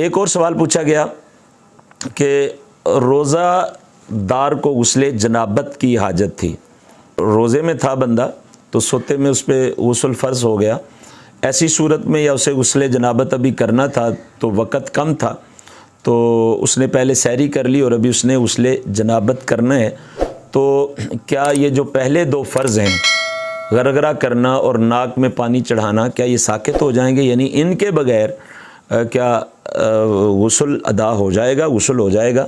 ایک اور سوال پوچھا گیا کہ روزہ دار کو غسل جنابت کی حاجت تھی، روزے میں تھا بندہ تو سوتے میں اس پہ غسل فرض ہو گیا، ایسی صورت میں یا اسے غسل جنابت ابھی کرنا تھا تو وقت کم تھا تو اس نے پہلے سحری کر لی اور ابھی اس نے غسل جنابت کرنا ہے، تو کیا یہ جو پہلے دو فرض ہیں غرغرہ کرنا اور ناک میں پانی چڑھانا کیا یہ ساقط ہو جائیں گے؟ یعنی ان کے بغیر کیا غسل ادا ہو جائے گا، غسل ہو جائے گا؟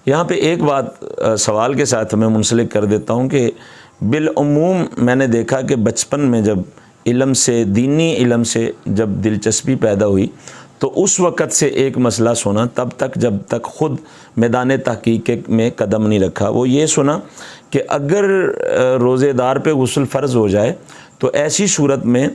یہاں پہ ایک بات سوال کے ساتھ میں منسلک کر دیتا ہوں کہ بالعموم میں نے دیکھا کہ بچپن میں جب علم سے، دینی علم سے جب دلچسپی پیدا ہوئی تو اس وقت سے ایک مسئلہ سنا، تب تک جب تک خود میدان تحقیق میں قدم نہیں رکھا، وہ یہ سنا کہ اگر روزے دار پہ غسل فرض ہو جائے تو ایسی صورت میں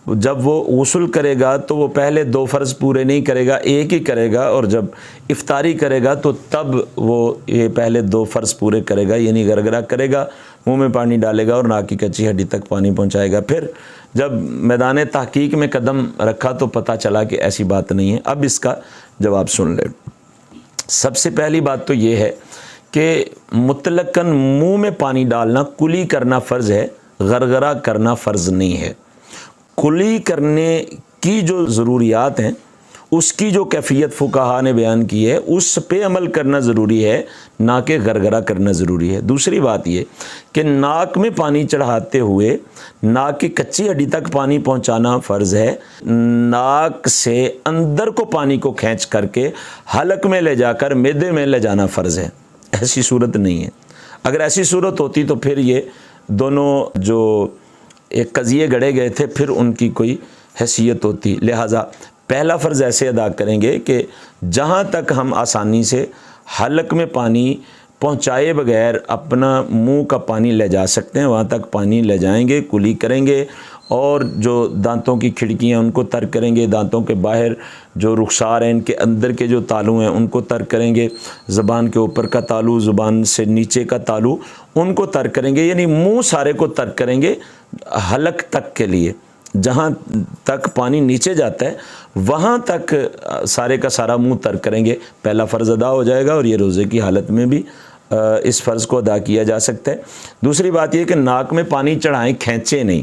جب وہ غسل کرے گا تو وہ پہلے دو فرض پورے نہیں کرے گا، ایک ہی کرے گا، اور جب افطاری کرے گا تو تب وہ یہ پہلے دو فرض پورے کرے گا، یعنی گرگرہ کرے گا، منہ میں پانی ڈالے گا اور ناک کی کچی ہڈی تک پانی پہنچائے گا۔ پھر جب میدان تحقیق میں قدم رکھا تو پتہ چلا کہ ایسی بات نہیں ہے۔ اب اس کا جواب سن لیں۔ سب سے پہلی بات تو یہ ہے کہ مطلقاً منہ میں پانی ڈالنا، کلی کرنا فرض ہے، غرغرہ کرنا فرض نہیں ہے۔ کلی کرنے کی جو ضروریات ہیں اس کی جو کیفیت فقہا نے بیان کی ہے اس پہ عمل کرنا ضروری ہے، نہ کہ غرغرہ کرنا ضروری ہے۔ دوسری بات یہ کہ ناک میں پانی چڑھاتے ہوئے ناک کی کچی ہڈی تک پانی پہنچانا فرض ہے، ناک سے اندر کو پانی کو کھینچ کر کے حلق میں لے جا کر معدے میں لے جانا فرض ہے، ایسی صورت نہیں ہے۔ اگر ایسی صورت ہوتی تو پھر یہ دونوں جو ایک قضیے گڑے گئے تھے پھر ان کی کوئی حیثیت ہوتی، لہٰذا پہلا فرض ایسے ادا کریں گے کہ جہاں تک ہم آسانی سے حلق میں پانی پہنچائے بغیر اپنا منہ کا پانی لے جا سکتے ہیں وہاں تک پانی لے جائیں گے، کلی کریں گے، اور جو دانتوں کی کھڑکیاں ان کو تر کریں گے، دانتوں کے باہر جو رخسار ہیں ان کے اندر کے جو تالو ہیں ان کو تر کریں گے، زبان کے اوپر کا تالو، زبان سے نیچے کا تالو ان کو تر کریں گے، یعنی منہ سارے کو تر کریں گے حلق تک کے لیے، جہاں تک پانی نیچے جاتا ہے وہاں تک سارے کا سارا منہ تر کریں گے، پہلا فرض ادا ہو جائے گا اور یہ روزے کی حالت میں بھی اس فرض کو ادا کیا جا سکتا ہے۔ دوسری بات یہ کہ ناک میں پانی چڑھائیں، کھینچے نہیں،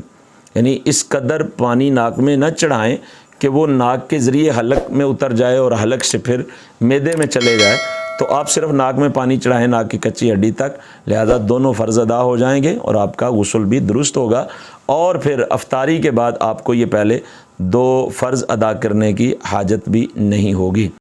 یعنی اس قدر پانی ناک میں نہ چڑھائیں کہ وہ ناک کے ذریعے حلق میں اتر جائے اور حلق سے پھر معدے میں چلے جائے، تو آپ صرف ناک میں پانی چڑھائیں ناک کی کچی ہڈی تک، لہذا دونوں فرض ادا ہو جائیں گے اور آپ کا غسل بھی درست ہوگا، اور پھر افطاری کے بعد آپ کو یہ پہلے دو فرض ادا کرنے کی حاجت بھی نہیں ہوگی۔